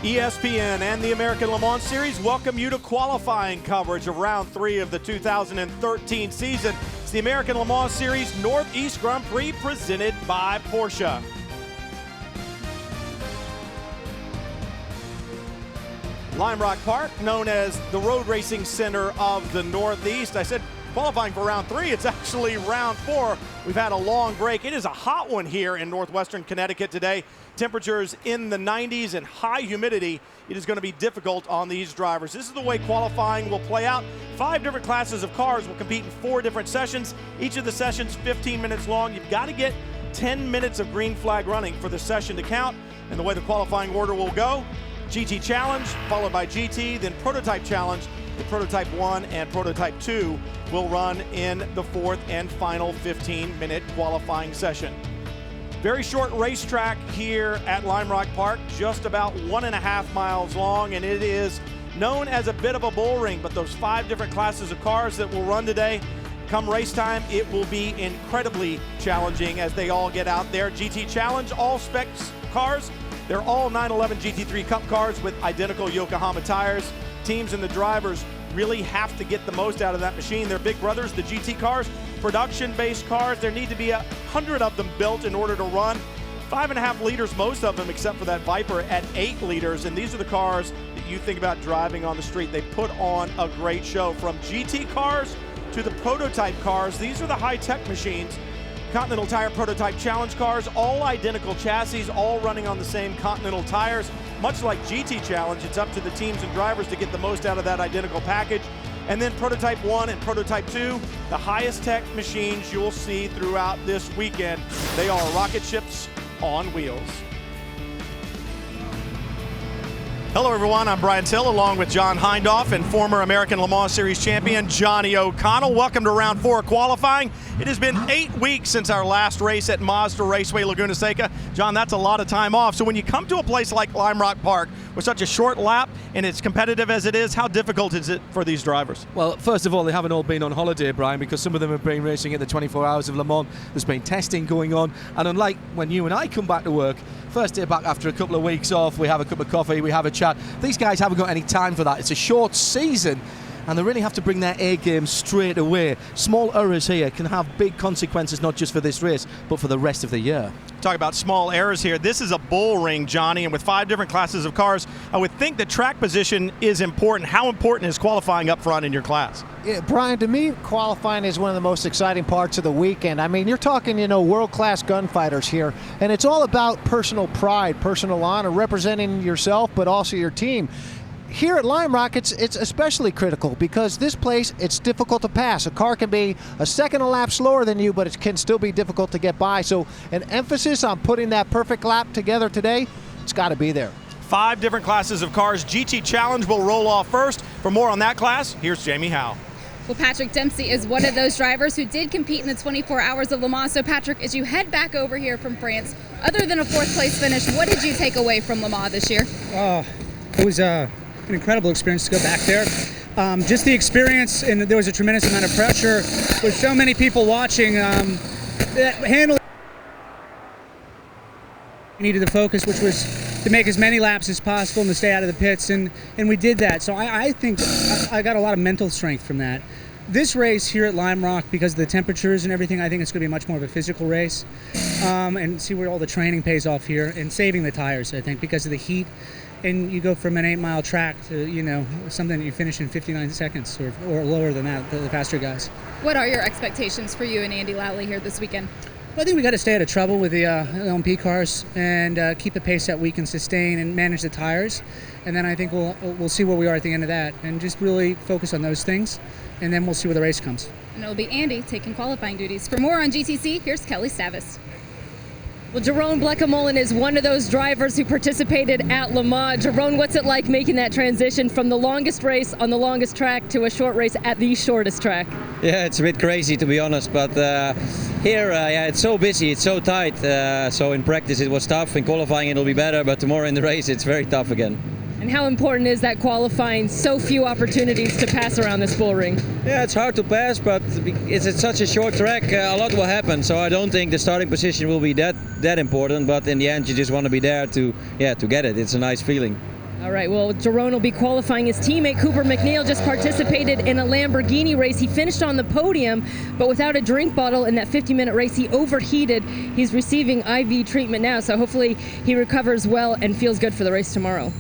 ESPN and the American Le Mans Series welcome you to qualifying coverage of round 3 of the 2013 season. It's the American Le Mans Series Northeast Grand Prix presented by Porsche. Lime Rock Park, known as the road racing center of the Northeast. I said qualifying for round 3, it's actually round 4. We've had a long break. It is a hot one here in northwestern Connecticut today. Temperatures in the 90s and high humidity. It is going to be difficult on these drivers. This is the way qualifying will play out. 5 different classes of cars will compete in 4 different sessions. Each of the sessions 15 minutes long. You've got to get 10 minutes of green flag running for the session to count. And the way the qualifying order will go: GT Challenge, followed by GT, then Prototype Challenge. The Prototype 1 and Prototype 2 will run in the 4th and final 15-minute qualifying session. Very short racetrack here at Lime Rock Park, just about 1.5 miles long, and it is known as a bit of a bull ring, but those 5 different classes of cars that will run today, come race time, it will be incredibly challenging as they all get out there. GT Challenge, all specs cars. They're all 911 GT3 Cup cars with identical Yokohama tires. Teams and the drivers really have to get the most out of that machine. They're big brothers, the GT cars, production-based cars. There need to be 100 of them built in order to run. 5.5 liters, most of them, except for that Viper at 8 liters. And these are the cars that you think about driving on the street. They put on a great show. From GT cars to the prototype cars, these are the high-tech machines. Continental Tire Prototype Challenge cars, all identical chassis, all running on the same Continental tires. Much like GT Challenge, it's up to the teams and drivers to get the most out of that identical package. And then Prototype 1 and Prototype 2, the highest tech machines you'll see throughout this weekend. They are rocket ships on wheels. Hello everyone, I'm Brian Till along with John Hindhaugh and former American Le Mans Series champion Johnny O'Connell. Welcome to round 4 qualifying. It has been 8 weeks since our last race at Mazda Raceway Laguna Seca. John, that's a lot of time off. So when you come to a place like Lime Rock Park with such a short lap and it's competitive as it is, how difficult is it for these drivers? Well, first of all, they haven't all been on holiday, Brian, because some of them have been racing at the 24 Hours of Le Mans. There's been testing going on, and unlike when you and I come back to work, first day back after a couple of weeks off, we have a cup of coffee, we have a chat. These guys haven't got any time for that. It's a short season, and they really have to bring their A game straight away. Small errors here can have big consequences, not just for this race, but for the rest of the year. Talk about small errors here. This is a bull ring, Johnny, and with 5 different classes of cars, I would think the track position is important. How important is qualifying up front in your class? Yeah, Brian, to me, qualifying is one of the most exciting parts of the weekend. I mean, you're talking, world-class gunfighters here, and it's all about personal pride, personal honor, representing yourself, but also your team. Here at Lime Rock, it's especially critical because this place, it's difficult to pass. A car can be a second a lap slower than you, but it can still be difficult to get by. So an emphasis on putting that perfect lap together today, it's got to be there. 5 different classes of cars. GT Challenge will roll off first. For more on that class, here's Jamie Howe. Well, Patrick Dempsey is one of those drivers who did compete in the 24 Hours of Le Mans. So, Patrick, as you head back over here from France, other than a 4th place finish, what did you take away from Le Mans this year? It was an incredible experience to go back there. Just the experience, and there was a tremendous amount of pressure with so many people watching. That handling needed the focus, which was to make as many laps as possible and to stay out of the pits, and we did that. So I think I got a lot of mental strength from that. This race here at Lime Rock, because of the temperatures and everything, I think it's going to be much more of a physical race, and see where all the training pays off here, and saving the tires, I think, because of the heat. And you go from an 8-mile track to, something that you finish in 59 seconds or lower than that, the faster guys. What are your expectations for you and Andy Lally here this weekend? Well, I think we got to stay out of trouble with the LMP cars and keep the pace that we can sustain and manage the tires. And then I think we'll see where we are at the end of that and just really focus on those things. And then we'll see where the race comes. And it'll be Andy taking qualifying duties. For more on GTC, here's Kelly Stavis. Well, Jerome Bleckamolin is one of those drivers who participated at Le Mans. Jerome, what's it like making that transition from the longest race on the longest track to a short race at the shortest track? Yeah, it's a bit crazy to be honest, but here, it's so busy, it's so tight. So in practice it was tough, in qualifying it'll be better, but tomorrow in the race it's very tough again. And how important is that qualifying? So few opportunities to pass around this bull ring. Yeah, it's hard to pass, but it's such a short track, a lot will happen. So I don't think the starting position will be that important, but in the end you just want to be there to get it. It's a nice feeling. All right, well, Jerome will be qualifying. His teammate Cooper McNeil just participated in a Lamborghini race. He finished on the podium, but without a drink bottle in that 50-minute race, he overheated. He's receiving IV treatment now, so hopefully he recovers well and feels good for the race tomorrow.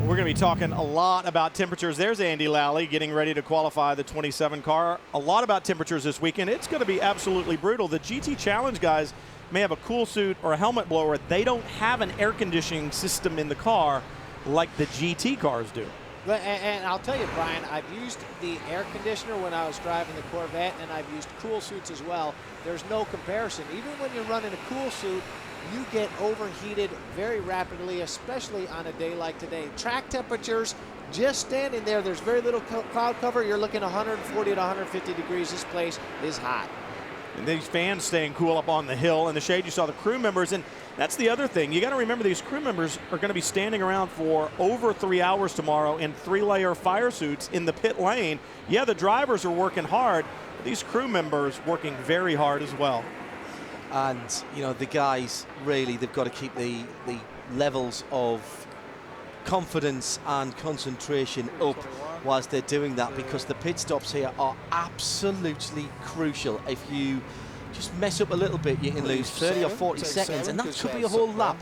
We're going to be talking a lot about temperatures. There's Andy Lally getting ready to qualify the 27 car. A lot about temperatures this weekend. It's going to be absolutely brutal. The GT Challenge guys may have a cool suit or a helmet blower. They don't have an air conditioning system in the car like the GT cars do. And I'll tell you, Brian, I've used the air conditioner when I was driving the Corvette, and I've used cool suits as well. There's no comparison. Even when you're running a cool suit, you get overheated very rapidly, especially on a day like today. Track temperatures, just standing there, there's very little cloud cover. You're looking 140 to 150 degrees. This place is hot. And these fans staying cool up on the hill. In the shade, you saw the crew members. And that's the other thing. You got to remember these crew members are going to be standing around for over 3 hours tomorrow in 3-layer fire suits in the pit lane. Yeah, the drivers are working hard, but these crew members working very hard as well. And, you know, the guys, really, they've got to keep the levels of confidence and concentration up whilst they're doing that, because the pit stops here are absolutely crucial. If you just mess up a little bit, you can lose 30 or 40 seconds, and that could be a whole lap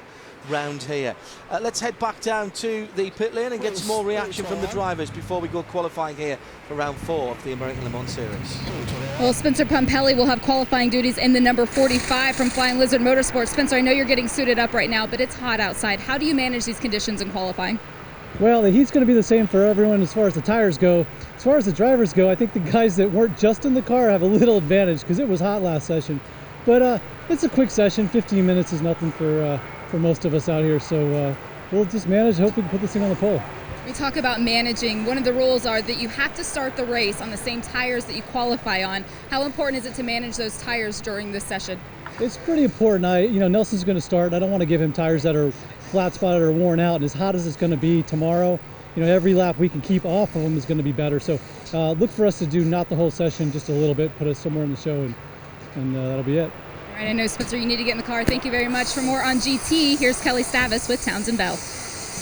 round here. Let's head back down to the pit lane and get some more reaction from the drivers before we go qualifying here for round 4 of the American Le Mans Series. Well, Spencer Pumpelly will have qualifying duties in the number 45 from Flying Lizard Motorsports. Spencer, I know you're getting suited up right now, but it's hot outside. How do you manage these conditions in qualifying? Well, the heat's going to be the same for everyone as far as the tires go. As far as the drivers go, I think the guys that weren't just in the car have a little advantage because it was hot last session. But it's a quick session. 15 minutes is nothing for most of us out here. So we'll just manage. Hope we can put this thing on the pole. We talk about managing. One of the rules are that you have to start the race on the same tires that you qualify on. How important is it to manage those tires during this session? It's pretty important. Nelson's going to start. I don't want to give him tires that are flat spotted or worn out. And as hot as it's going to be tomorrow, every lap we can keep off of them is going to be better. So look for us to do not the whole session, just a little bit, put us somewhere in the show, and that'll be it. All right, I know, Spencer, you need to get in the car. Thank you very much. For more on GT, here's Kelly Stavis with Townsend Bell.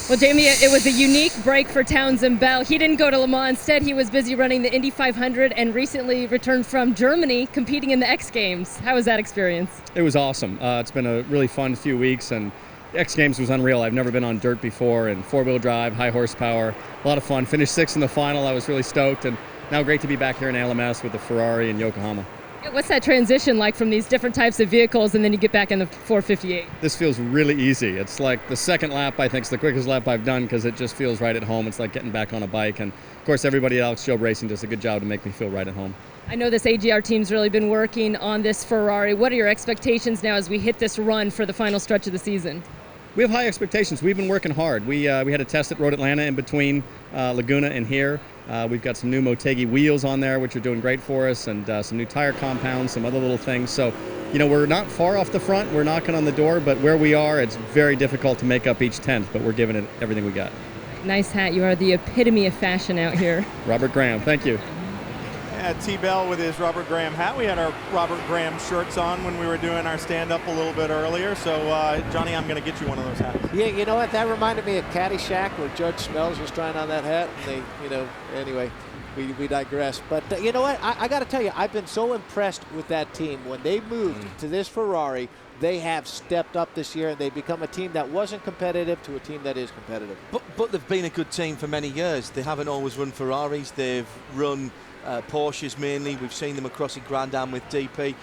Well, Jamie, it was a unique break for Townsend Bell. He didn't go to Le Mans. Instead, he was busy running the Indy 500 and recently returned from Germany competing in the X Games. How was that experience? It was awesome. It's been a really fun few weeks, and the X Games was unreal. I've never been on dirt before, and four-wheel drive, high horsepower, a lot of fun. Finished 6th in the final. I was really stoked, and now great to be back here in ALMS with the Ferrari in Yokohama. What's that transition like from these different types of vehicles and then you get back in the 458? This feels really easy. It's like the second lap, I think, is the quickest lap I've done because it just feels right at home. It's like getting back on a bike. And, of course, everybody at Alex Job Racing does a good job to make me feel right at home. I know this AGR team's really been working on this Ferrari. What are your expectations now as we hit this run for the final stretch of the season? We have high expectations. We've been working hard. We had a test at Road Atlanta in between Laguna and here. We've got some new Motegi wheels on there, which are doing great for us, and some new tire compounds, some other little things. So, we're not far off the front. We're knocking on the door, but where we are, it's very difficult to make up each 10th, but we're giving it everything we got. Nice hat. You are the epitome of fashion out here. Robert Graham, thank you. Yeah, T-Bell with his Robert Graham hat. We had our Robert Graham shirts on when we were doing our stand-up a little bit earlier. So, Johnny, I'm going to get you one of those hats. Yeah, you know what? That reminded me of Caddyshack where Judge Smells was trying on that hat. And they, anyway, we digress. But you know what? I got to tell you, I've been so impressed with that team. When they moved to this Ferrari, they have stepped up this year, and they've become a team that wasn't competitive to a team that is competitive. But they've been a good team for many years. They haven't always run Ferraris. They've run Porsches mainly. We've seen them across the Grand Am with DP.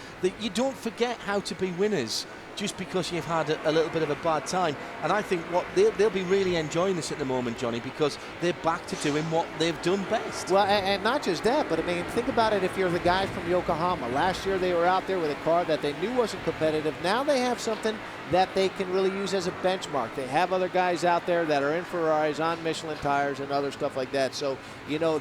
You don't forget how to be winners just because you've had a little bit of a bad time. And I think they'll be really enjoying this at the moment, Johnny, because they're back to doing what they've done best. Well, and not just that, but I mean, think about it if you're the guys from Yokohama. Last year they were out there with a car that they knew wasn't competitive. Now they have something that they can really use as a benchmark. They have other guys out there that are in Ferraris, on Michelin tires, and other stuff like that. So,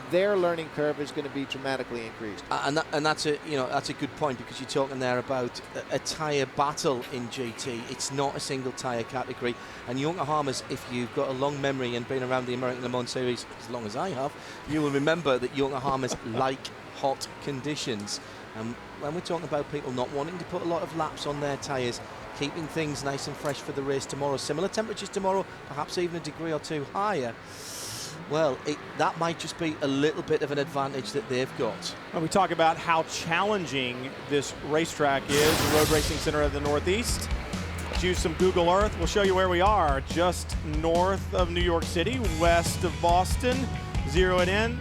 their learning curve is going to be dramatically increased. And that's a good point, because you're talking there about a tyre battle in GT. It's not a single tyre category. And Yokohama's, if you've got a long memory and been around the American Le Mans Series as long as I have, you will remember that Yokohama's like hot conditions. And when we're talking about people not wanting to put a lot of laps on their tyres, keeping things nice and fresh for the race tomorrow. Similar temperatures tomorrow, perhaps even a degree or two higher. Well, that might just be a little bit of an advantage that they've got. When we talk about how challenging this racetrack is, the Road Racing Center of the Northeast, let's use some Google Earth. We'll show you where we are, just north of New York City, west of Boston. Zero it in.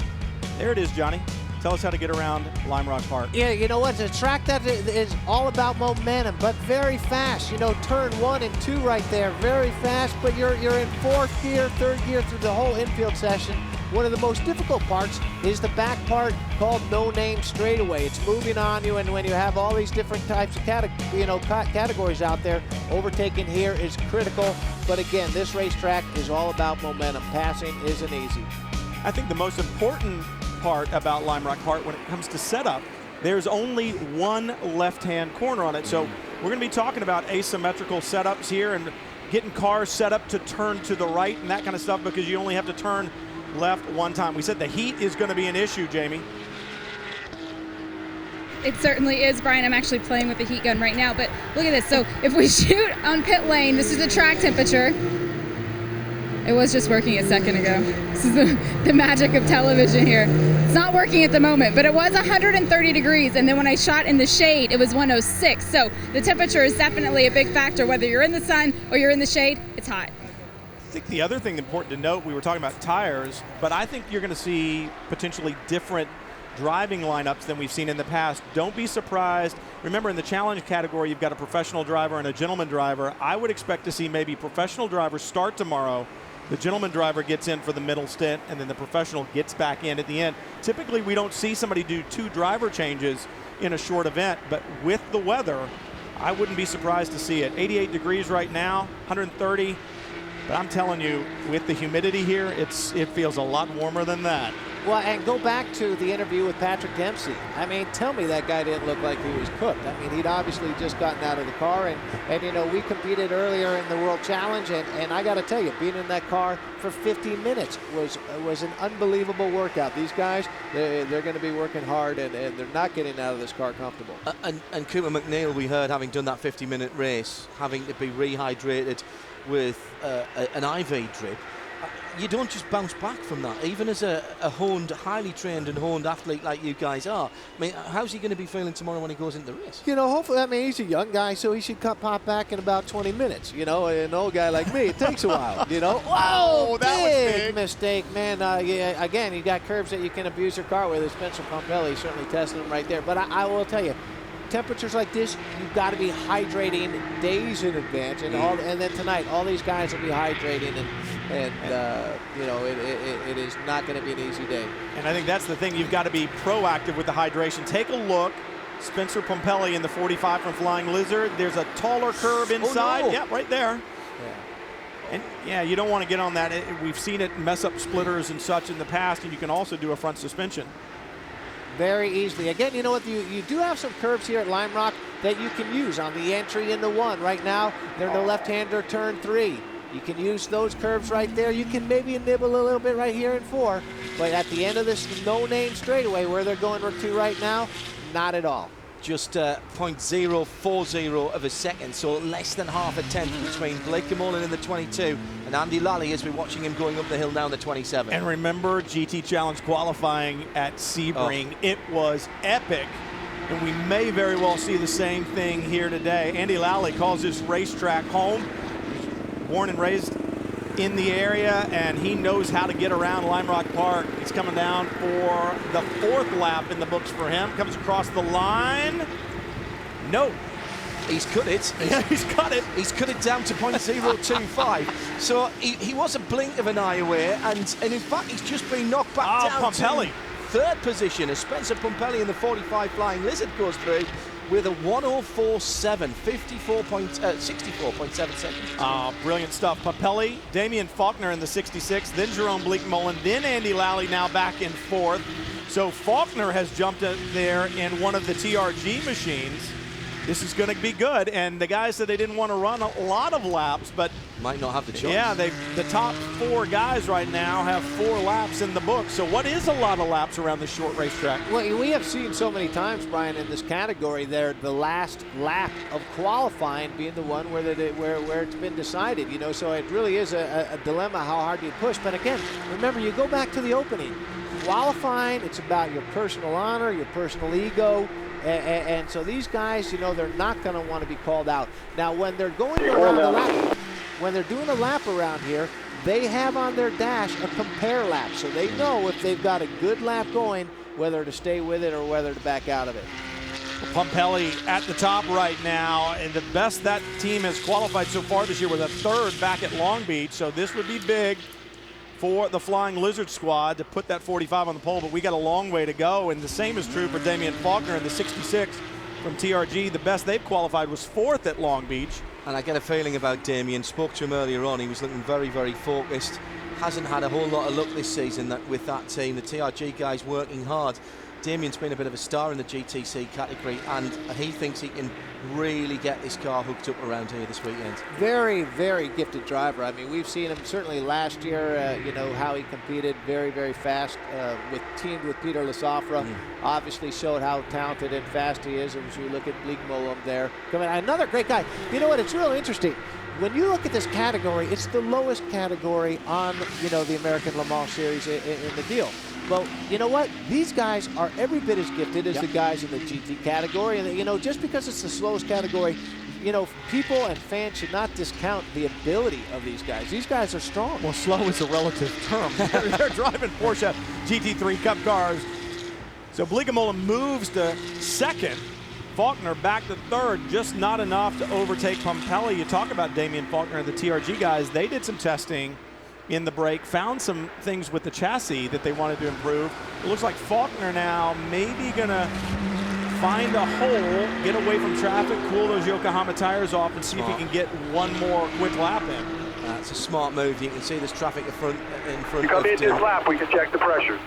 There it is, Johnny. Tell us how to get around Lime Rock Park. Yeah, you know what? It's a track that is all about momentum, but very fast. You know, turn 1 and 2 right there, very fast, but you're in 4th gear, 3rd gear through the whole infield session. One of the most difficult parts is the back part called no-name straightaway. It's moving on you, and when you have all these different types of categories out there, overtaking here is critical. But again, this racetrack is all about momentum. Passing isn't easy. I think the most important part about Lime Rock Park when it comes to setup, there's only one left-hand corner on it. So we're going to be talking about asymmetrical setups here and getting cars set up to turn to the right and that kind of stuff, because you only have to turn left one time. We said the heat is going to be an issue, Jamie. It certainly is, Brian. I'm actually playing with the heat gun right now, but look at this. So if we shoot on pit lane, this is the track temperature. It was just working a second ago. This is the magic of television here. It's not working at the moment, but it was 130 degrees, and then when I shot in the shade, it was 106. So the temperature is definitely a big factor. Whether you're in the sun or you're in the shade, it's hot. I think the other thing important to note, we were talking about tires, but I think you're going to see potentially different driving lineups than we've seen in the past. Don't be surprised. Remember, in the challenge category, you've got a professional driver and a gentleman driver. I would expect to see maybe professional drivers start tomorrow. The gentleman driver gets in for the middle stint, and then the professional gets back in at the end. Typically, we don't see somebody do 2 driver changes in a short event, but with the weather, I wouldn't be surprised to see it. 88 degrees right now, 130, but I'm telling you, with the humidity here, it feels a lot warmer than that. Well, and go back to the interview with Patrick Dempsey. I mean, tell me that guy didn't look like he was cooked. I mean, he'd obviously just gotten out of the car, and you know, we competed earlier in the World Challenge, and I got to tell you, being in that car for 15 minutes was an unbelievable workout. These guys, they're going to be working hard, and they're not getting out of this car comfortable. And Cooper McNeil, we heard, having done that 50-minute race, having to be rehydrated with an IV drip. You don't just bounce back from that, even as a highly trained and honed athlete like you guys are. I mean, how's he going to be feeling tomorrow when he goes into the race? You know, hopefully, I mean, he's a young guy, so he should pop back in about 20 minutes. You know, an old guy like me, it takes a while, you know. Whoa, that was big mistake, man. Yeah, again, you got curbs that you can abuse your car with. Spencer Pompelli certainly testing them right there. But I will tell you, temperatures like this, you've got to be hydrating days in advance, and then tonight, all these guys will be hydrating, and you know, it is not going to be an easy day. And I think that's the thing, you've got to be proactive with the hydration. Take a look, Spencer Pompelli in the 45 from Flying Lizard. There's a taller curb inside. Oh, no. Yeah, right there. Yeah. And yeah, you don't want to get on that. We've seen it mess up splitters and such in the past, and you can also do a front suspension. Very easily. Again, you know what? You do have some curbs here at Lime Rock that you can use on the entry into 1. Right now, they're the left-hander turn 3. You can use those curves right there. You can maybe nibble a little bit right here in 4. But at the end of this no-name straightaway where they're going to right now, not at all. Just 0.040 of a second, so less than half a tenth between Blake Mullen in the 22 and Andy Lally as we're watching him going up the hill down the 27. And remember GT Challenge qualifying at Sebring. Oh. It was epic, and we may very well see the same thing here today. Andy Lally calls this racetrack home. He's born and raised in the area, and he knows how to get around Lime Rock Park. He's coming down for the 4th lap in the books for him. Comes across the line. No. He's cut it. Yeah, he's cut it. He's cut it down to 0.025. So he was a blink of an eye away, and in fact, he's just been knocked back down Pompelli. to 3rd position as Spencer Pompelli in the 45 Flying Lizard goes through with a 1:04.7, 64.7 seconds. Brilliant stuff. Pompelli, Damian Faulkner in the 66, then Jerome Bleak-Mullen, then Andy Lally now back in 4th. So Faulkner has jumped in there in one of the TRG machines. this is going to be good. And the guys said they didn't want to run a lot of laps, but might not have the choice. yeah, the top 4 guys right now have 4 laps in the book. So what is a lot of laps around the short racetrack? Well, we have seen so many times, Brian, in this category there, the last lap of qualifying being the one where it's been decided, you know, so it really is a dilemma how hard you push. But again, remember, you go back to the opening. Qualifying, it's about your personal honor, your personal ego, and so these guys, you know, they're not going to want to be called out. Now, when they're going around the lap, when they're doing a lap around here, they have on their dash a compare lap, so they know if they've got a good lap going, whether to stay with it or whether to back out of it. Pumpelly at the top right now, and the best that team has qualified so far this year with a 3rd back at Long Beach, so this would be big for the Flying Lizard squad to put that 45 on the pole, but we got a long way to go, and the same is true for Damian Faulkner in the 66 from TRG. The best they've qualified was 4th at Long Beach. And I get a feeling about Damian. Spoke to him earlier on. He was looking very, very focused. Hasn't had a whole lot of luck this season with that team. The TRG guys working hard. Damian's been a bit of a star in the GTC category, and he thinks he can really get this car hooked up around here this weekend. Very, very gifted driver. I mean, we've seen him certainly last year, you know, how he competed very, very fast, teamed with Peter Lasafra. Obviously showed how talented and fast he is as you look at Bleakmolum there. Another great guy. You know what, it's real interesting. When you look at this category, it's the lowest category on, you know, the American Le Mans Series in the deal. Well, you know what? These guys are every bit as gifted as the guys in the GT category. And, you know, just because it's the slowest category, you know, people and fans should not discount the ability of these guys. These guys are strong. Well, slow is a relative term. They're driving Porsche GT3 Cup cars. So Bleakmolum moves to 2nd. Faulkner back to 3rd, just not enough to overtake Pumpelly. You talk about Damian Faulkner and the TRG guys. They did some testing in the break, found some things with the chassis that they wanted to improve. It looks like Faulkner now maybe gonna find a hole, get away from traffic, cool those Yokohama tires off, and see if he can get one more quick lap in. That's a smart move. You can see there's traffic in front. You come in this lap, we can check the pressures.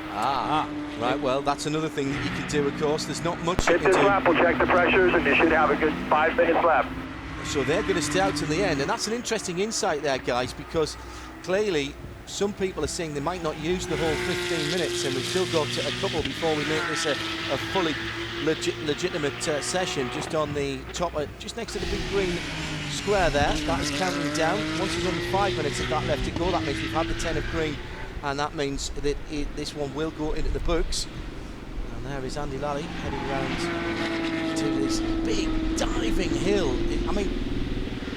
Right, well, that's another thing that you can do, of course. There's not much you Hit can this do. lap, we'll check the pressures, and you should have a good 5 minutes left. So they're going to stay out in the end, and that's an interesting insight there, guys, because clearly some people are saying they might not use the whole 15 minutes, and we've still got a couple before we make this a fully legitimate session. Just on the top, just next to the big green square there, that is counting down. Once there's only 5 minutes of that left to go, that means we've had the 10 of green, and that means that this one will go into the books. And there is Andy Lally heading around to this big diving hill. I mean,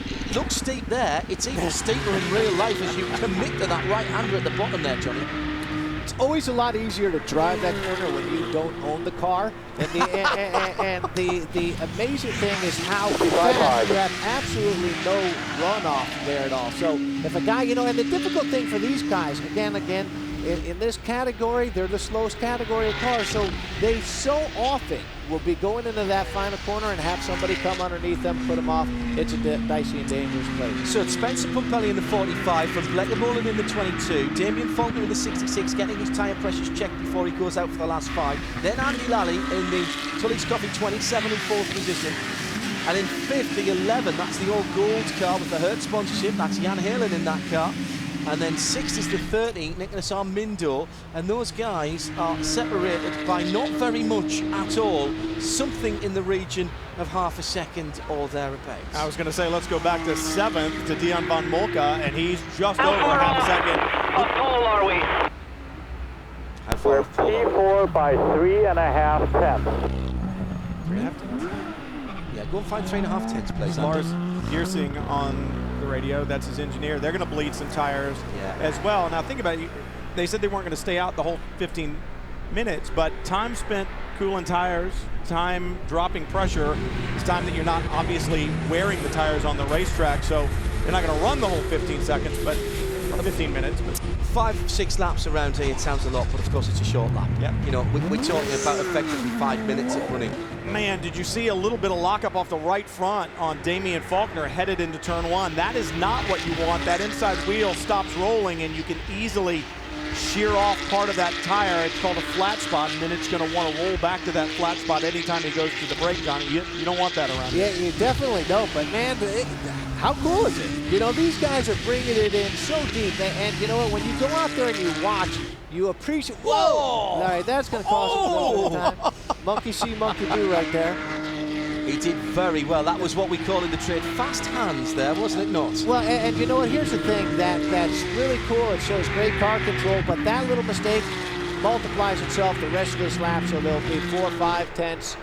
it looks steep there. It's even steeper in real life as you commit to that right-hander at the bottom there, Johnny. It's always a lot easier to drive that corner when you don't own the car. And the amazing thing is how fast you have absolutely no runoff there at all. So if a guy, you know, and the difficult thing for these guys, again, in this category, they're the slowest category of cars, so they so often will be going into that final corner and have somebody come underneath them, put them off. It's a dicey and dangerous place. So it's Spencer Pumpelly in the 45, from Bleakmolum in the 22, Damian Faulkner in the 66, getting his tyre pressures checked before he goes out for the last 5. Then Andy Lally in the Tully's Coffee 27 in 4th position. And in 5th, the 11, that's the all gold car with the Hertz sponsorship. That's Jan Helen in that car. And then 6th is the 30, Nicholas Armindo, and those guys are separated by not very much at all, something in the region of half a second or thereabouts. I was going to say, let's go back to 7th to Dion von Molka, and he's just over half a second. How tall are we? How far? We're P4 by 3.5 tenths. 3.5 tenths? Yeah, go and find 3.5 tenths, please. Lars Giersing on the radio, that's his engineer. They're going to bleed some tires as well. Now think about it, they said they weren't going to stay out the whole 15 minutes, but time spent cooling tires, time dropping pressure, it's time that you're not obviously wearing the tires on the racetrack, so you're not going to run the whole 15 seconds, but 15 minutes. But 5-6 laps around here, it sounds a lot, but of course it's a short lap. Yeah. You know, we're talking about effectively 5 minutes of running. Man, did you see a little bit of lockup off the right front on Damian Faulkner headed into turn 1? That is not what you want. That inside wheel stops rolling, and you can easily shear off part of that tire. It's called a flat spot, and then it's going to want to roll back to that flat spot anytime he goes to the brake, Johnny. You don't want that around Yeah, here. you definitely don't. But, man, how cool is it? You know, these guys are bringing it in so deep. And you know what? When you go out there and you watch, you appreciate. Whoa! All right, that's going to cost him a little bit of time. Monkey see, monkey do right there. He did very well. That was what we call in the trade fast hands there, wasn't it not? Well, and you know what? Here's the thing that's really cool. It shows great car control, but that little mistake multiplies itself the rest of this lap, so there'll be 4, 5 tenths.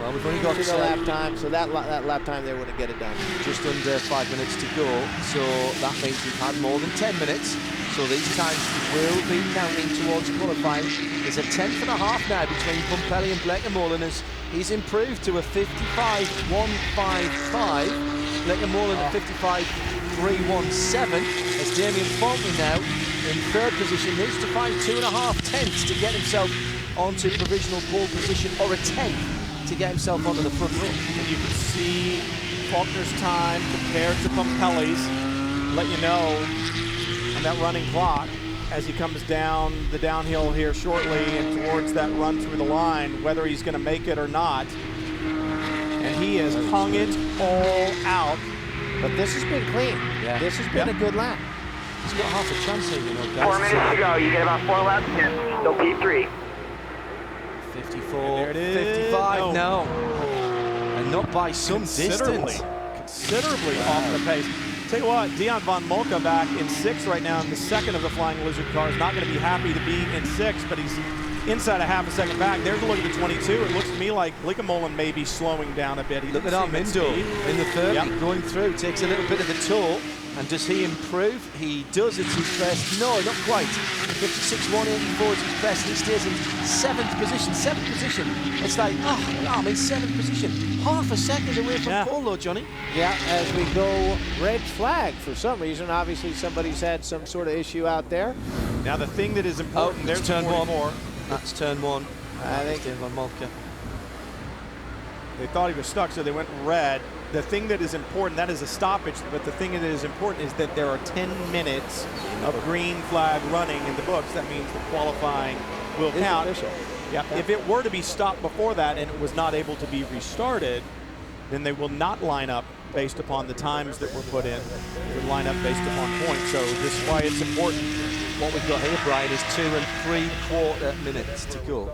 Well, we've only got to the lap time, so that lap time there wouldn't get it done. just under 5 minutes to go, so that means we've had more than 10 minutes. So these times will be counting towards qualifying. There's a 10th and a half now between Pumpelly and Blake Mullen as he's improved to a 55.155. Blake Mullen at 55.317 as Damien Faulkner now in third position needs to find 2.5 tenths to get himself onto provisional pole position, or a tenth to get himself onto the front row. And you can see Faulkner's time compared to Pumpelly's, let you know on that running clock as he comes down the downhill here shortly and towards that run through the line, whether he's going to make it or not. And he has hung it all out. But this has been clean. Yeah. This has been a good lap. He's got half a chance here, you know, guys. 4 minutes to go. You get about 4 laps in. Still P3. 54, There it is. 55, No. And not by some distance. Considerably off the pace. Tell you what, Dion von Molke back in 6th right now in the second of the Flying Lizard cars. Not going to be happy to be in 6th, but he's inside a half a second back. There's a look at the 22. It looks to me like Blake Mullen may be slowing down a bit. Look at Armindo in the 30, going through, takes a little bit of the toll. And does he improve? He does. It's his best. No, not quite. 56.184 is his best. He stays in 7th position. 7th position. It's like, I'm in 7th position. Half a second away from pole, though, Johnny. Yeah, as we go red flag for some reason. Obviously, somebody's had some sort of issue out there. Now, the thing that is important, there's turn 44. 1. That's turn 1. I think Von Molke. They thought he was stuck, so they went red. The thing that is important, that is a stoppage, but the thing that is important is that there are 10 minutes of green flag running in the books. That means the qualifying will count. Yeah. If it were to be stopped before that and it was not able to be restarted, then they will not line up based upon the times that were put in. They would line up based upon points. So this is why it's important. What we've got here, Brian, is 2 3/4 minutes to go.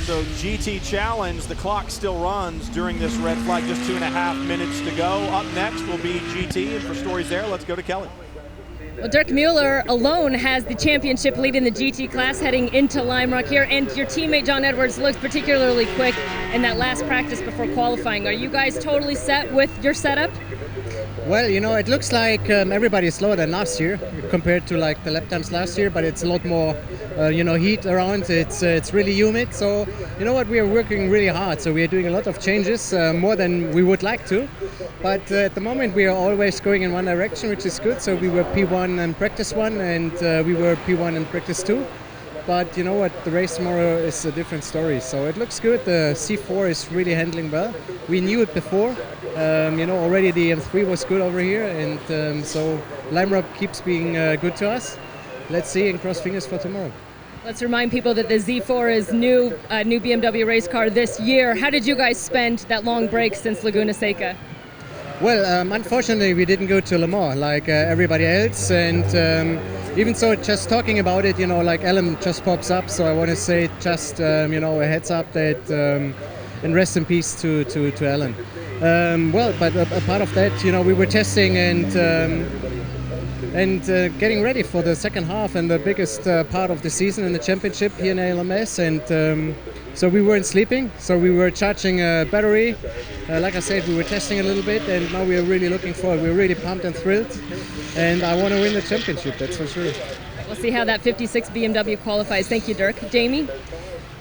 So GT Challenge, the clock still runs during this red flag, just 2.5 minutes to go. Up next will be GT, and for stories there, let's go to Kelly. Well, Dirk Mueller alone has the championship lead in the GT class heading into Lime Rock here, and your teammate John Edwards looks particularly quick in that last practice before qualifying. Are you guys totally set with your setup? Well, you know, it looks like everybody is slower than last year compared to like the lap times last year, but it's a lot more, heat around. It's really humid. So, you know what, we are working really hard. So we are doing a lot of changes, more than we would like to. But at the moment, we are always going in one direction, which is good. So we were P1 in practice 1, and we were P1 in practice 2. But you know what, the race tomorrow is a different story. So it looks good. The C4 is really handling well. We knew it before. Already the M3 was good over here, and so Lime Rock keeps being good to us. Let's see and cross fingers for tomorrow. Let's remind people that the Z4 is new BMW race car this year. How did you guys spend that long break since Laguna Seca? Well, unfortunately, we didn't go to Le Mans like everybody else, and even so, just talking about it, like Alan just pops up. So I want to say just a heads up that and rest in peace to Alan. But a part of that, we were testing and getting ready for the second half and the biggest part of the season in the championship here in ALMS, and so we weren't sleeping. So we were charging a battery. Like I said, we were testing a little bit, and now we are really looking forward. We're really pumped and thrilled, and I want to win the championship, that's for sure. We'll see how that 56 BMW qualifies. Thank you, Dirk. Jamie?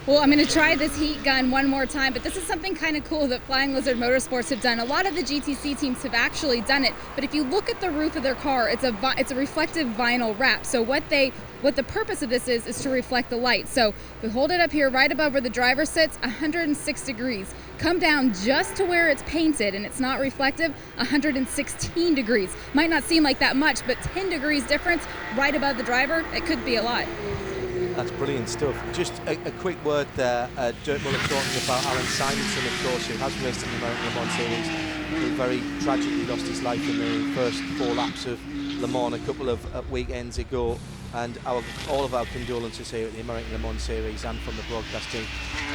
Well, I'm going to try this heat gun one more time, but this is something kind of cool that Flying Lizard Motorsports have done. A lot of the GTC teams have actually done it, but if you look at the roof of their car, it's a reflective vinyl wrap. So what the purpose of this is to reflect the light. So we hold it up here right above where the driver sits, 106 degrees. come down just to where it's painted and it's not reflective, 116 degrees. Might not seem like that much, but 10 degrees difference right above the driver, it could be a lot. That's brilliant stuff. Just a quick word there. Dirk Muller talking about Alan Simonson, of course, who has raced in the American Le Mans Series, who very tragically lost his life in the first 4 laps of Le Mans a couple of weekends ago. And all of our condolences here at the American Le Mans Series and from the broadcast team,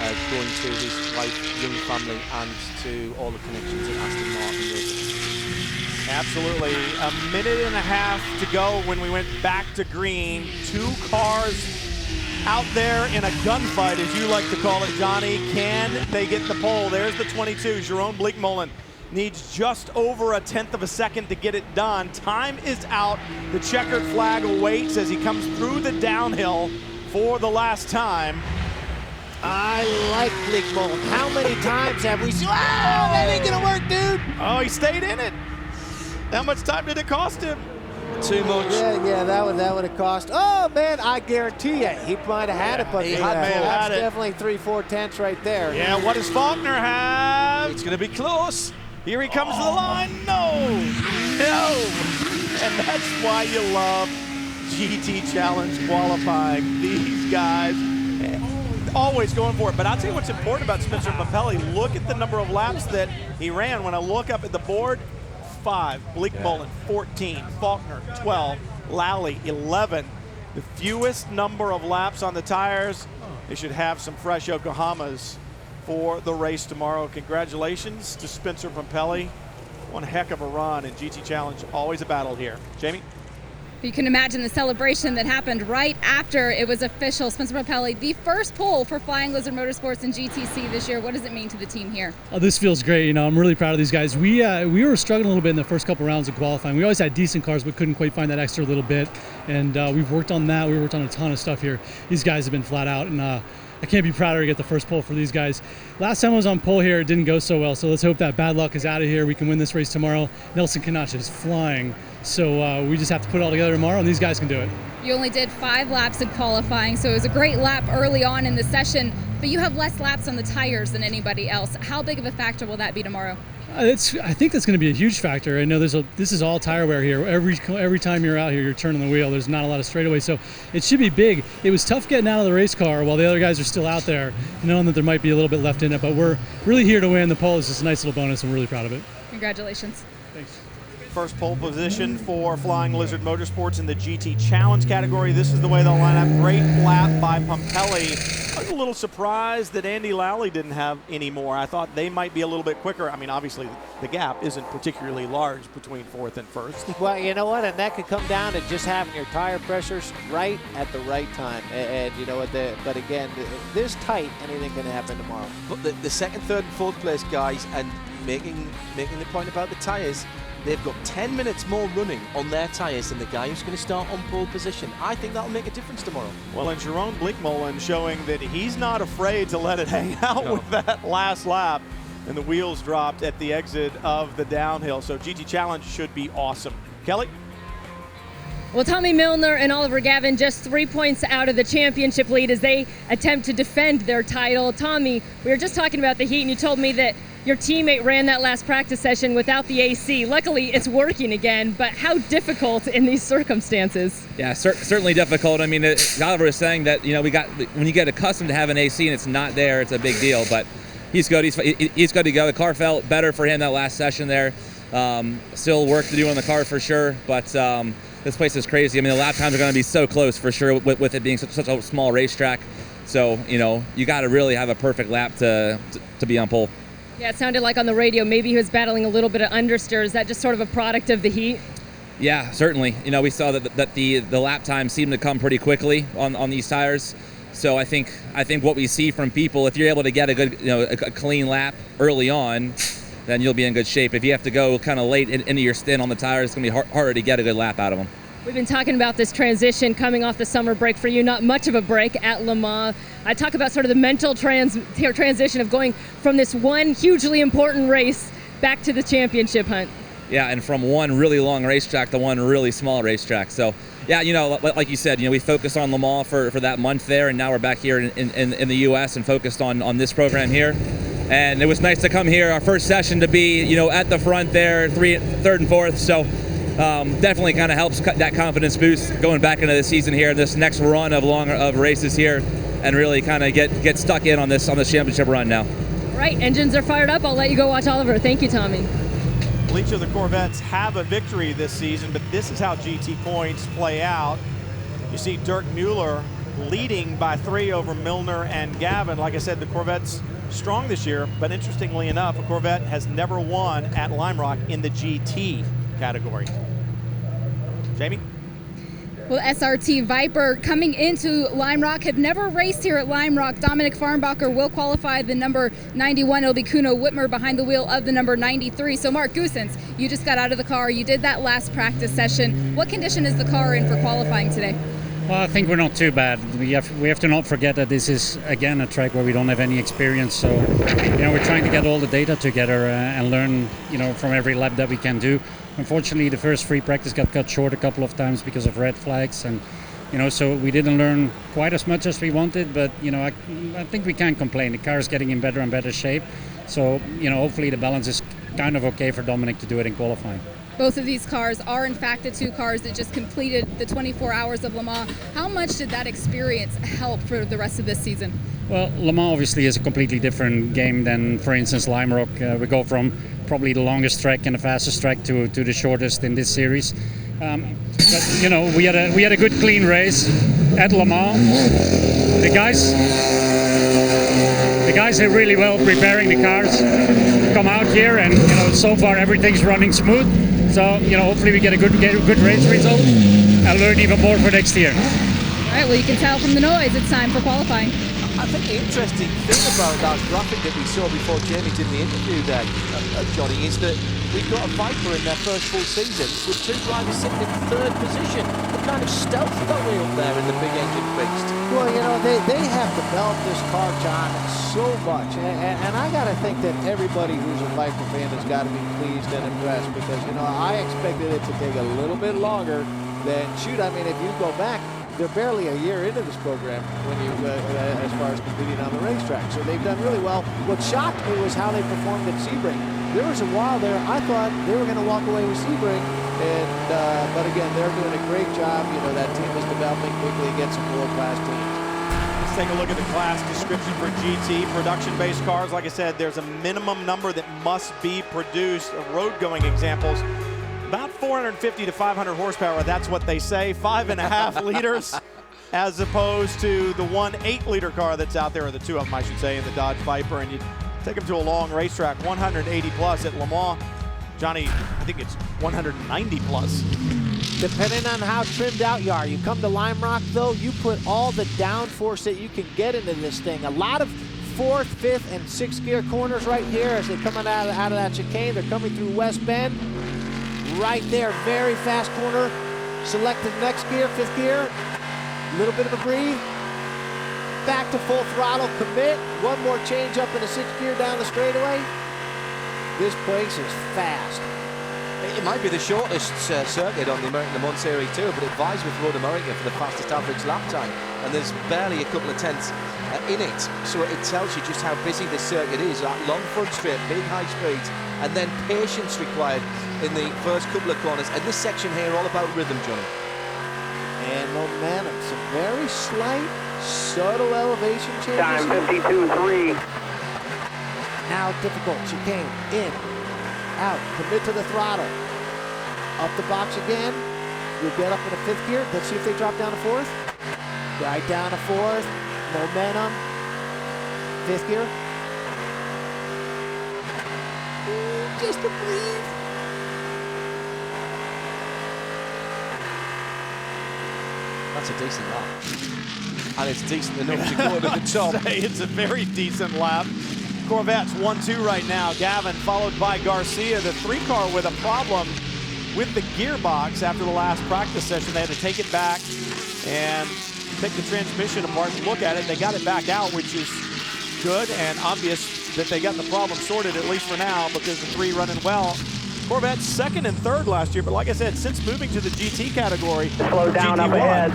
going to his wife, young family, and to all the connections at Aston Martin Racing. Absolutely. A minute and a half to go when we went back to green. 2 cars out there in a gunfight, as you like to call it, Johnny. Can they get the pole? There's the 22. Jeroen Bleekmolen needs just over a 1/10 of a second to get it done. Time is out. The checkered flag awaits as he comes through the downhill for the last time. I like Bleekmolen. How many times have we seen? Oh, that ain't gonna work, dude. Oh, he stayed in it. How much time did it cost him? Too much. Yeah, that would have cost. Oh man, I guarantee you, he might have had it, but that's definitely 3/4 tenths right there. Yeah, what does Faulkner have? It's going to be close. Here he comes to the line. No. And that's why you love GT Challenge qualifying. These guys always going for it. But I'll tell you what's important about Spencer Pumpelly. Look at the number of laps that he ran. When I look up at the board, 5, Bleekmolen 14, Faulkner 12, Lally 11. The fewest number of laps on the tires. They should have some fresh Yokohamas for the race tomorrow. Congratulations to Spencer Pumpelly. One heck of a run in GT Challenge. Always a battle here. Jamie? You can imagine the celebration that happened right after it was official. Spencer Pumpelly, the first pole for Flying Lizard Motorsports and GTC this year. What does it mean to the team here? Oh, this feels great. You know, I'm really proud of these guys. We were struggling a little bit in the first couple rounds of qualifying. We always had decent cars, but couldn't quite find that extra little bit. And we've worked on that. We worked on a ton of stuff here. These guys have been flat out, and I can't be prouder to get the first pole for these guys. Last time I was on pole here, it didn't go so well, so let's hope that bad luck is out of here. We can win this race tomorrow. Nelson Canacha is flying, so we just have to put it all together tomorrow, and these guys can do it. You only did 5 laps in qualifying, so it was a great lap early on in the session, but you have less laps on the tires than anybody else. How big of a factor will that be tomorrow? I think that's going to be a huge factor. I know this is all tire wear here. Every time you're out here, you're turning the wheel. There's not a lot of straightaways, so it should be big. It was tough getting out of the race car while the other guys are still out there, knowing that there might be a little bit left in it, but we're really here to win. The pole is just a nice little bonus. I'm really proud of it. Congratulations. Thanks. First pole position for Flying Lizard Motorsports in the GT Challenge category. This is the way they'll line up. Great lap by Pumpelly. I was a little surprised that Andy Lally didn't have any more. I thought they might be a little bit quicker. I mean, obviously, the gap isn't particularly large between 4th and 1st. Well, you know what? And that could come down to just having your tire pressures right at the right time. And you know what? But again, this tight, anything can happen tomorrow. But the 2nd, 3rd, and 4th place guys, and making the point about the tyres, they've got 10 minutes more running on their tyres than the guy who's going to start on pole position. I think that'll make a difference tomorrow. Well, and Jeroen Bleekmolen showing that he's not afraid to let it hang out with that last lap. And the wheels dropped at the exit of the downhill. So GT Challenge should be awesome. Kelly? Well, Tommy Milner and Oliver Gavin just 3 points out of the championship lead as they attempt to defend their title. Tommy, we were just talking about the heat, and you told me that your teammate ran that last practice session without the AC. Luckily, it's working again, but how difficult in these circumstances? Yeah, certainly difficult. I mean, Oliver was saying that, you know, when you get accustomed to having AC and it's not there, it's a big deal, but he's good. He's good to go. The car felt better for him that last session there. Still work to do on the car for sure, but this place is crazy. I mean, the lap times are going to be so close for sure with it being such a small racetrack. So, you know, you got to really have a perfect lap to be on pole. Yeah, it sounded like on the radio maybe he was battling a little bit of understeer. Is that just sort of a product of the heat? Yeah, certainly. You know, we saw that the lap time seemed to come pretty quickly on these tires. So I think what we see from people, if you're able to get a good, you know, a clean lap early on, then you'll be in good shape. If you have to go kind of late into your stint on the tires, it's going to be harder to get a good lap out of them. We've been talking about this transition coming off the summer break for you, not much of a break at Le Mans. I talk about sort of the mental transition of going from this one hugely important race back to the championship hunt. Yeah, and from one really long racetrack to one really small racetrack. So, yeah, you know, like you said, you know, we focused on Le Mans for that month there, and now we're back here in the U.S. and focused on this program here. And it was nice to come here, our first session, to be, you know, at the front there, third and fourth. So definitely kind of helps that confidence boost going back into the season here, this next run of races here, and really kind of get stuck in on this championship run now. All right, engines are fired up. I'll let you go watch Oliver. Thank you, Tommy. Well, each of the Corvettes have a victory this season, but this is how GT points play out. You see Dirk Mueller leading by 3 over Milner and Gavin. Like I said, the Corvettes strong this year, but interestingly enough, a Corvette has never won at Lime Rock in the GT category. Jamie? Well, SRT Viper coming into Lime Rock had never raced here at Lime Rock. Dominic Farnbacher will qualify the number 91. It'll be Kuno Whitmer behind the wheel of the number 93. So Mark Goosens, you just got out of the car. You did that last practice session. What condition is the car in for qualifying today? Well, I think we're not too bad. We have to not forget that this is, again, a track where we don't have any experience. So, you know, we're trying to get all the data together and learn, you know, from every lap that we can do. Unfortunately, the first free practice got cut short a couple of times because of red flags, and you know, so we didn't learn quite as much as we wanted. But you know, I think we can't complain. The car is getting in better and better shape, so you know, hopefully the balance is kind of okay for Dominic to do it in qualifying. Both of these cars are in fact the 2 cars that just completed the 24 hours of Le Mans. How much did that experience help for the rest of this season? Well, Le Mans obviously is a completely different game than, for instance, Lime Rock. We go from probably the longest track and the fastest track to the shortest in this series. But you know, we had a good clean race at Le Mans. The guys are really well preparing the cars. Come out here, and you know, so far everything's running smooth. So you know, hopefully we get a good race result and learn even more for next year. All right. Well, you can tell from the noise it's time for qualifying. I think the interesting thing about that graphic that we saw before Jamie did the interview there, Johnny, is that we've got a Viper in their first full season with 2 drivers sitting in 3rd position. They're kind of stealthy that way up there in the big engine beast. Well, you know, they have developed this car, John, so much. And I got to think that everybody who's a Viper fan has got to be pleased and impressed because, you know, I expected it to take a little bit longer than, shoot, I mean, if you go back, they're barely a year into this program when you, as far as competing on the racetrack. So they've done really well. What shocked me was how they performed at Sebring. There was a while there I thought they were going to walk away with Sebring, and but again, they're doing a great job. You know, that team is developing quickly against some world-class teams. Let's take a look at the class description for GT. Production-based cars, like I said, there's a minimum number that must be produced of road-going examples. About 450 to 500 horsepower, that's what they say. 5.5 liters as opposed to the 1 8-liter car that's out there, or the 2 of them, I should say, in the Dodge Viper. And you take them to a long racetrack, 180 plus at Le Mans. Johnny, I think it's 190 plus. Depending on how trimmed out you are. You come to Lime Rock, though, you put all the downforce that you can get into this thing. A lot of 4th, 5th, and 6th gear corners right here as they're coming out of that chicane. They're coming through West Bend. Right there, very fast corner. Select the next gear, 5th gear. Little bit of a breathe. Back to full throttle, commit. One more change up in the 6th gear down the straightaway. This place is fast. It might be the shortest circuit on the American Le Mans Series too, but it vies with Road America for the fastest average lap time, and there's barely a couple of tenths in it, so it tells you just how busy this circuit is. That long front straight, big high speeds, and then patience required in the first couple of corners, and this section here all about rhythm, Johnny. And momentum, some very slight, subtle elevation changes. Time 52.3. Now difficult, chicane, in, out, commit to the throttle. Up the box again, you'll get up in a 5th gear. Let's see if they drop down to 4th. Right down to 4th, momentum, 5th gear. Just a breathe. That's a decent lap. And it's decent enough to go to the top. It's a very decent lap. Corvette's 1-2 right now. Gavin followed by Garcia, the 3-car with a problem with the gearbox after the last practice session. They had to take it back and take the transmission apart and look at it. They got it back out, which is good and obvious that they got the problem sorted, at least for now, because the 3 running well. Corvette's 2nd and 3rd last year, but like I said, since moving to the GT category, Slow down up ahead.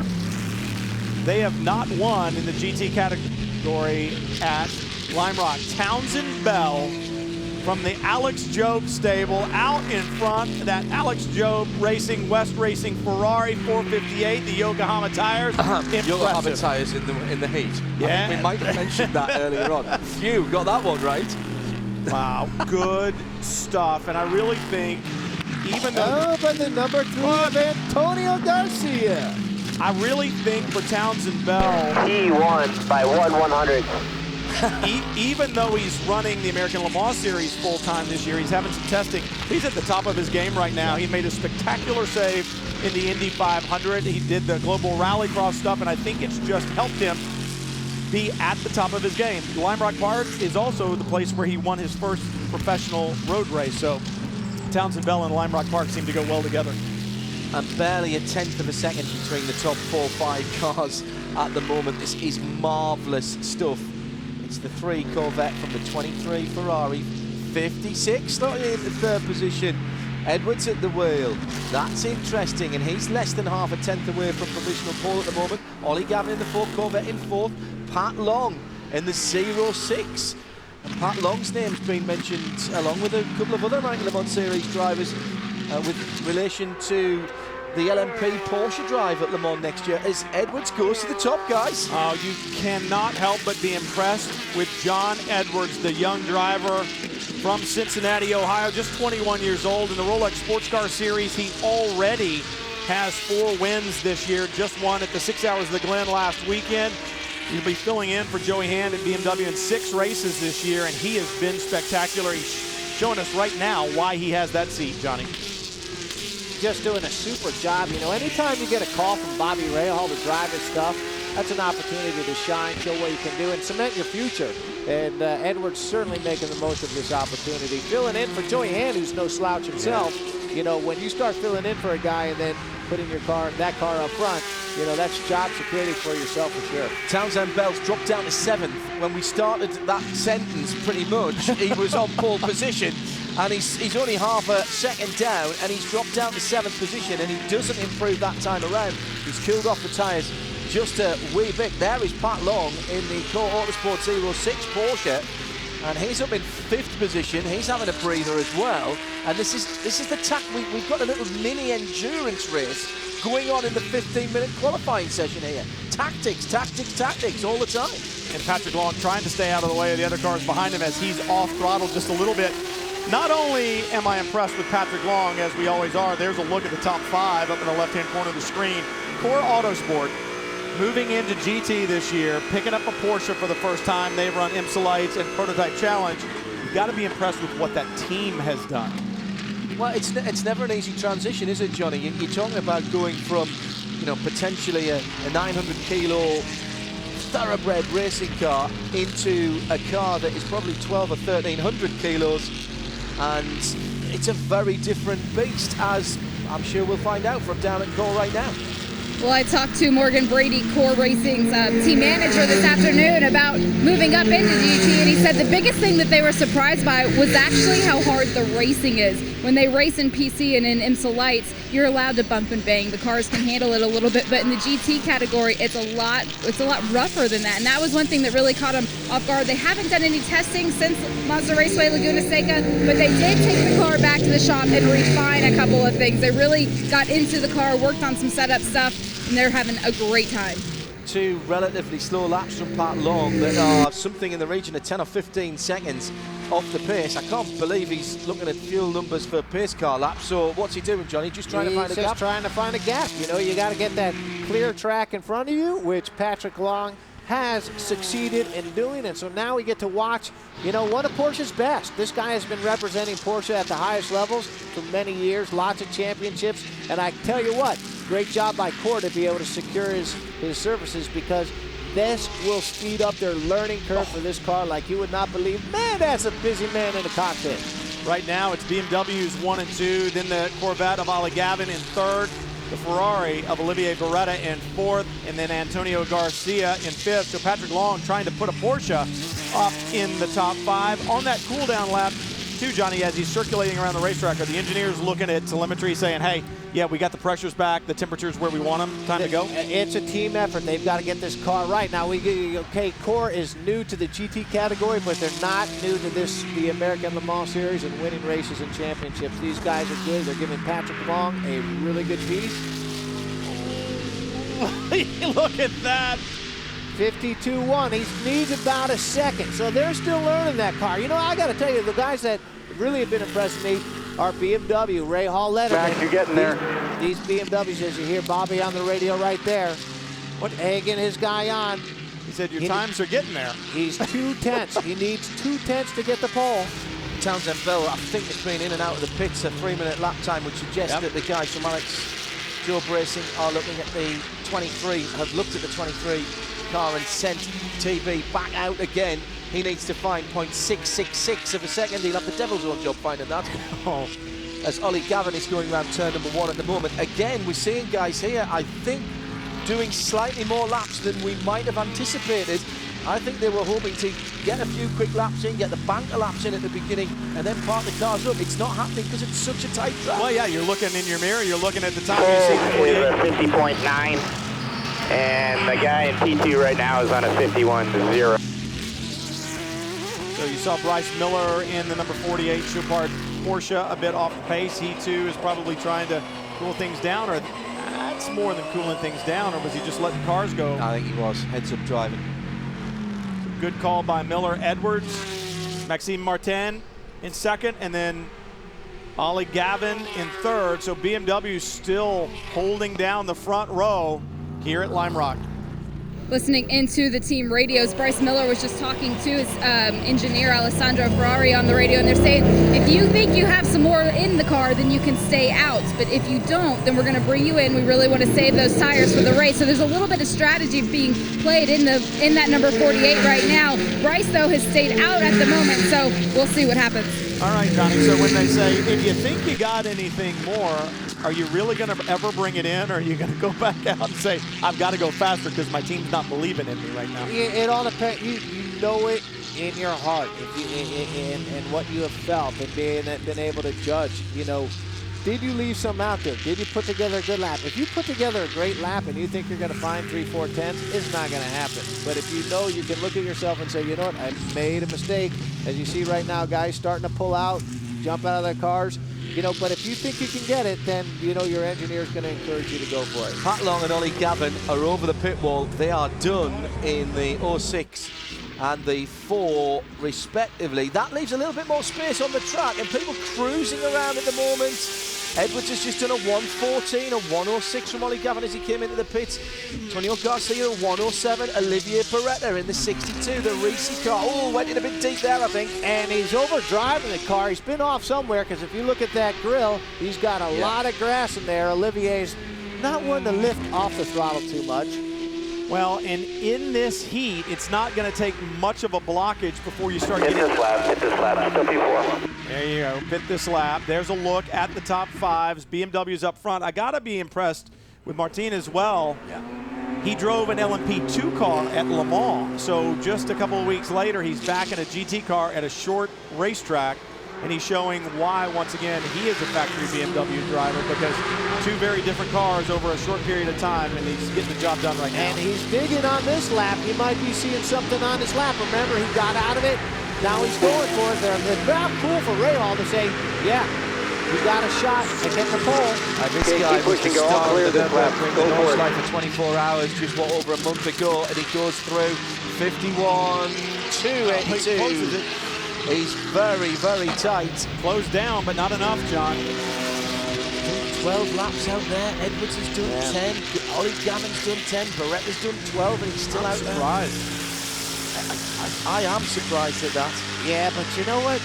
they have not won in the GT category at Lime Rock, Townsend Bell from the Alex Job stable out in front. That Alex Job Racing, West Racing Ferrari 458, the Yokohama tires. Yokohama tires in the heat. Yeah. I think we might have mentioned that earlier on. You got that one right. Wow, good stuff. And I really think, even though... Oh, but the number 3 of Antonio Garcia. I really think for Townsend Bell... He won by 1/100. Even though he's running the American Le Mans Series full-time this year, he's having some testing. He's at the top of his game right now. He made a spectacular save in the Indy 500. He did the global rallycross stuff, and I think it's just helped him be at the top of his game. Lime Rock Park is also the place where he won his first professional road race. So Townsend Bell and Lime Rock Park seem to go well together. And barely a tenth of a second between the top 4-5 cars at the moment. This is marvellous stuff. It's the 3 Corvette from the 23 Ferrari. 56 starting in the 3rd position. Edwards at the wheel. That's interesting, and he's less than half a tenth away from provisional pole at the moment. Ollie Gavin in the 4 Corvette in 4th. Pat Long in the 06. And Pat Long's name's been mentioned along with a couple of other Le Mans Series drivers with relation to the LMP Porsche drive at Le Mans next year as Edwards goes to the top, guys. Oh, you cannot help but be impressed with John Edwards, the young driver from Cincinnati, Ohio, just 21 years old. In the Rolex Sports Car Series, he already has 4 wins this year, just won at the 6 Hours of the Glen last weekend. He'll be filling in for Joey Hand at BMW in 6 races this year, and he has been spectacular. He's showing us right now why he has that seat, Johnny. Just doing a super job. You know, anytime you get a call from Bobby Rahal to drive his stuff, that's an opportunity to shine, show what you can do, and cement your future. And Edwards certainly making the most of this opportunity. Filling in for Joey Hand, who's no slouch himself. You know, when you start filling in for a guy and then putting that car up front, you know, that's job security for yourself for sure. Townsend Bell's dropped down to 7th. When we started that sentence, pretty much, he was on pole position. And he's only half a second down, and he's dropped down to 7th position, and he doesn't improve that time around. He's cooled off the tyres just a wee bit. There is Pat Long in the Core Autosport 06 Porsche, and he's up in 5th position. He's having a breather as well. And this is the tack. We've got a little mini endurance race going on in the 15-minute qualifying session here. Tactics, tactics, tactics all the time. And Patrick Long trying to stay out of the way of the other cars behind him as he's off throttle just a little bit. Not only am I impressed with Patrick Long, as we always are, there's a look at the top 5 up in the left-hand corner of the screen. Core Autosport moving into GT this year, picking up a Porsche for the first time. They've run IMSA Lights and Prototype Challenge. You've got to be impressed with what that team has done. Well, it's never an easy transition, is it, Johnny? You're talking about going from, you know, potentially a 900-kilo thoroughbred racing car into a car that is probably 12 or 1,300 kilos. And it's a very different beast, as I'm sure we'll find out from down at Core right now. Well, I talked to Morgan Brady, Core Racing's team manager this afternoon, about moving up into GT, and he said the biggest thing that they were surprised by was actually how hard the racing is. When they race in PC and in IMSA Lights, you're allowed to bump and bang. The cars can handle it a little bit, but in the GT category, it's a lot rougher than that. And that was one thing that really caught them off guard. They haven't done any testing since Mazda Raceway Laguna Seca, but they did take the car back to the shop and refine a couple of things. They really got into the car, worked on some setup stuff, and they're having a great time. 2 relatively slow laps from Pat Long that are something in the region of 10 or 15 seconds off the pace. I can't believe he's looking at fuel numbers for pace car laps. So what's he doing, Johnny? Just trying to find a gap? Just trying to find a gap. You know, you got to get that clear track in front of you, which Patrick Long has succeeded in doing. And so now we get to watch, you know, one of Porsche's best. This guy has been representing Porsche at the highest levels for many years, lots of championships. And I tell you what, great job by Core to be able to secure his services, because this will speed up their learning curve for this car like you would not believe. Man, that's a busy man in the cockpit. Right now, it's BMW's 1 and 2, then the Corvette of Ollie Gavin in 3rd, the Ferrari of Olivier Beretta in 4th, and then Antonio Garcia in 5th. So Patrick Long trying to put a Porsche up in the top 5. On that cool-down lap, too, Johnny, as he's circulating around the racetrack, are the engineers looking at telemetry saying, hey, yeah, we got the pressures back, the temperature's where we want them, time to go? It's a team effort. They've got to get this car right. Now, Core is new to the GT category, but they're not new to the American Le Mans Series and winning races and championships. These guys are good. They're giving Patrick Long a really good piece. Look at that. 52.1. He needs about a second. So they're still learning that car. You know, I got to tell you, the guys that really have been impressing me are BMW. Ray Hall Letterman. Max, you're getting there. These BMWs, as you hear Bobby on the radio right there, egging his guy on. He said your times are getting there. He's 2/10. He needs 2/10 to get the pole. Townsend Bell, I think it's been in and out of the pits. A 3-minute lap time would suggest that the guys from Alex Job Racing are looking at the 23, have looked at the 23 car and sent TB back out again. He needs to find 0.666 of a second. He'll have the devil's own job finding that. As Ollie Gavin is going around turn number 1 at the moment. Again, we're seeing guys here, I think, doing slightly more laps than we might have anticipated. I think they were hoping to get a few quick laps in, get the banker laps in at the beginning, and then park the cars up. It's not happening because it's such a tight track. Well, yeah, you're looking in your mirror, you're looking at the time, Cole you see is a 50.9, and the guy in P2 right now is on a 51.0. So you saw Bryce Miller in the number 48 Chopard Porsche a bit off the pace. He too is probably trying to cool things down, or that's more than cooling things down, or was he just letting cars go? I think he was heads up driving. Good call by Miller. Edwards, Maxime Martin in second, and then Ollie Gavin in third. So BMW still holding down the front row here at Lime Rock. Listening into the team radios, Bryce Miller was just talking to his engineer Alessandro Ferrari on the radio, and they're saying, if you think you have some more in the car, then you can stay out, but if you don't, then we're going to bring you in. We really want to save those tires for the race. So there's a little bit of strategy being played in that number 48 right now. Bryce, though, has stayed out at the moment, so we'll see what happens. All right, Johnny, so when they say, if you think you got anything more, are you really going to ever bring it in, or are you going to go back out and say, I've got to go faster because my team's not believing in me right now? It all depends. You know it in your heart, and what you have felt, and been able to judge. You know, did you leave some out there? Did you put together a good lap? If you put together a great lap and you think you're going to find 3/4 tenths, it's not going to happen. But if you know, you can look at yourself and say, you know what, I made a mistake. As you see right now, guys starting to pull out, jump out of their cars. You know, but if you think you can get it, then, you know, your engineer's going to encourage you to go for it. Pat Long and Ollie Gavin are over the pit wall. They are done in the 06 and the 4 respectively. That leaves a little bit more space on the track and people cruising around at the moment. Edwards has just done a 1:14, a 1:06 from Ollie Gavin as he came into the pits. Antonio Garcia, a 1:07. Olivier Peretta in the 62, the Risi car. Oh, went in a bit deep there, I think. And he's overdriving the car. He's been off somewhere, because if you look at that grill, he's got a lot of grass in there. Olivier's not one to lift off the throttle too much. Well, and in this heat, it's not going to take much of a blockage before you start Hit getting... this lap, still P4. There you go, pit this lap. There's a look at the top 5s. BMW's up front. I got to be impressed with Martin as well. Yeah. He drove an LMP2 car at Le Mans, so just a couple of weeks later, he's back in a GT car at a short racetrack, and he's showing why, once again, he is a factory BMW driver, because 2 very different cars over a short period of time, and he's getting the job done right now. And he's digging on this lap. You might be seeing something on this lap. Remember, he got out of it. Now he's going for it. It's about cool for Ray Hall to say, yeah, we got a shot at getting the pole. This guy was the star of the Nürburgring, the North Light for 24 hours, just over a month ago, and he goes through 51.282. He's very, very tight. Closed down, but not enough, John. 12 laps out there. Edwards has done 10. Ollie Gavin's done 10. Beretta's done 12, and he's still out there. I am surprised at that. Yeah, but you know what?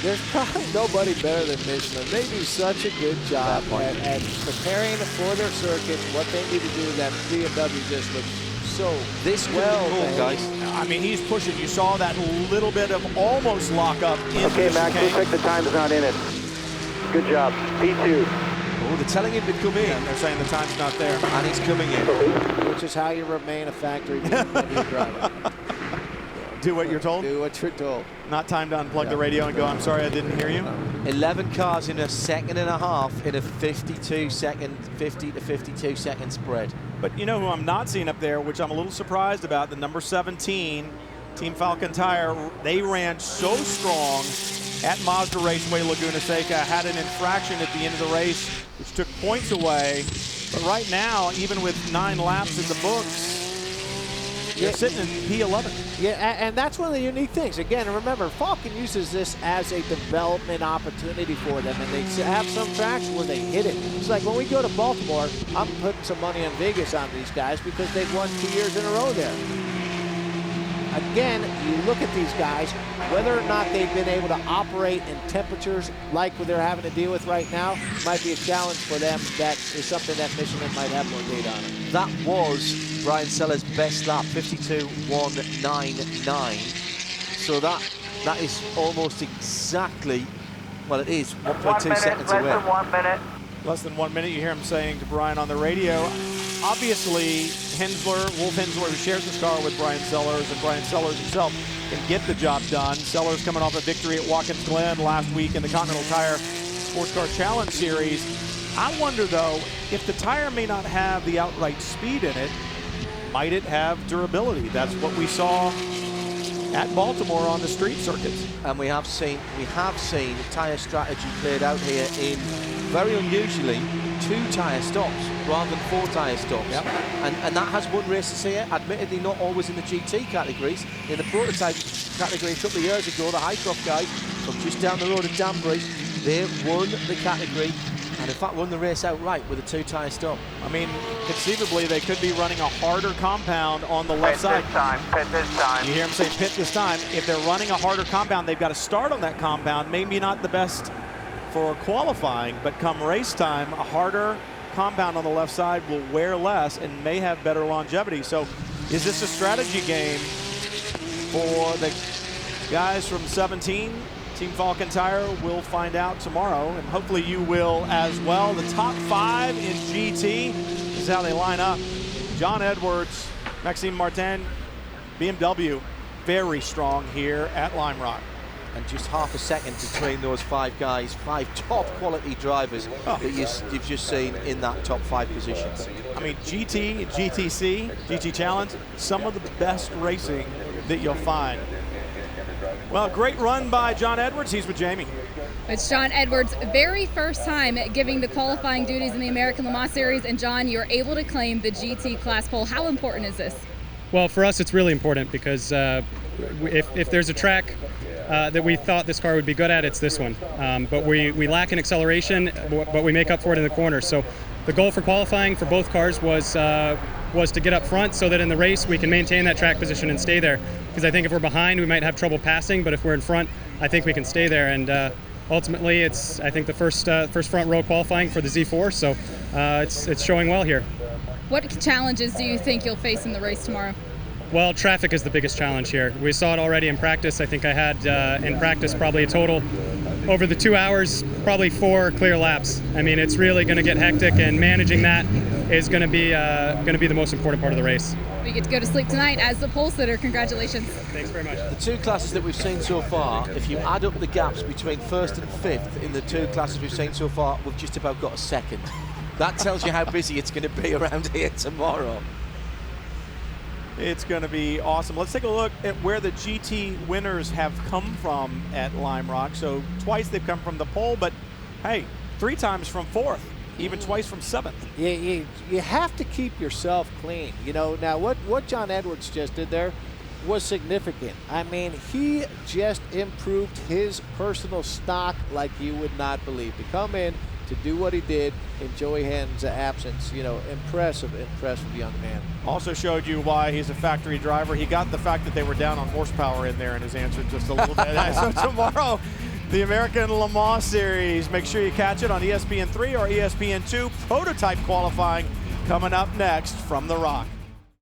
There's probably nobody better than Michelin. They do such a good job at preparing for their circuits, what they need to do. That BMW just looks so well, guys. I mean, he's pushing. You saw that little bit of almost lockup. Okay, Max, looks like the time's not in it. Good job. P2. Oh, they're telling him to come in. They're saying the time's not there. And he's coming in. Which is how you remain a factory BMW driver. Do what you're told? Do what you're told. Not time to unplug the radio and go, I'm sorry I didn't hear you? 11 cars in a second and a half in a 50 to 52 second spread. But you know who I'm not seeing up there, which I'm a little surprised about, the number 17, Team Falcon Tire. They ran so strong at Mazda Raceway Laguna Seca, had an infraction at the end of the race, which took points away. But right now, even with 9 laps in the books, they're sitting in P11. Yeah, and that's one of the unique things. Again, remember, Falcon uses this as a development opportunity for them, and they have some tracks where they hit it. It's like when we go to Baltimore, I'm putting some money on Vegas on these guys because they've won 2 years in a row there. Again, you look at these guys, whether or not they've been able to operate in temperatures like what they're having to deal with right now might be a challenge for them. That is something that Michelin might have more data on it. That was Brian Sellers' best lap, 52.199. So that is almost exactly, well, it is 1.2 seconds away. Less than 1 minute. Less than 1 minute. You hear him saying to Brian on the radio, obviously, Wolf Hensler, who shares this car with Brian Sellers, and Brian Sellers himself can get the job done. Sellers coming off a victory at Watkins Glen last week in the Continental Tire Sports Car Challenge Series. I wonder, though, if the tire may not have the outright speed in it, might it have durability? That's what we saw at Baltimore on the street circuits. And we have seen tyre strategy played out here in, very unusually, 2 tyre stops rather than 4 tyre stops. Yep. And that has won races here, admittedly not always in the GT categories. In the prototype category a couple of years ago, the Highcroft guys from just down the road at Danbury, they won the category and in fact won the race outright with a 2 tyre stop. I mean, conceivably they could be running a harder compound on the left side. Pit this time. You hear him say pit this time. If they're running a harder compound, they've got to start on that compound. Maybe not the best for qualifying, but come race time, a harder compound on the left side will wear less and may have better longevity. So is this a strategy game for the guys from 17? Team Falcon Tire, we'll find out tomorrow, and hopefully you will as well. The top 5 in GT is how they line up. John Edwards, Maxime Martin, BMW, very strong here at Lime Rock. And just half a second between those 5 guys, 5 top quality drivers that you've just seen in that top 5 positions. I mean, GT, GTC, GT Challenge, some of the best racing that you'll find. Well, great run by John Edwards. He's with Jamie. It's John Edwards' very first time giving the qualifying duties in the American Le Mans Series. And John, you're able to claim the GT class pole. How important is this? Well, for us, it's really important because if there's a track that we thought this car would be good at, it's this one. But we lack in acceleration, but we make up for it in the corners. So the goal for qualifying for both cars was to get up front so that in the race we can maintain that track position and stay there. Because I think if we're behind, we might have trouble passing, but if we're in front, I think we can stay there. And ultimately, it's, I think, the first front row qualifying for the Z4, so it's showing well here. What challenges do you think you'll face in the race tomorrow? Well, traffic is the biggest challenge here. We saw it already in practice. I think I had in practice probably a total over the 2 hours, probably 4 clear laps. I mean, it's really going to get hectic, and managing that is going to be the most important part of the race. We get to go to sleep tonight as the pole sitter. Congratulations. Thanks very much. The 2 classes that we've seen so far, if you add up the gaps between 1st and 5th in the 2 classes we've seen so far, we've just about got a second. That tells you how busy it's going to be around here tomorrow. It's going to be awesome. Let's take a look at where the GT winners have come from at Lime Rock. So twice they've come from the pole, but hey, 3 times from 4th, even twice from 7th. You have to keep yourself clean. You know, now what John Edwards just did there was significant. I mean, he just improved his personal stock like you would not believe. To come in, to do what he did in Joey Han's absence, you know, impressive young man. Also showed you why he's a factory driver. He got the fact that they were down on horsepower in there in his answer just a little bit. So tomorrow, the American Le Mans Series. Make sure you catch it on ESPN 3 or ESPN 2. Prototype qualifying coming up next from The Rock.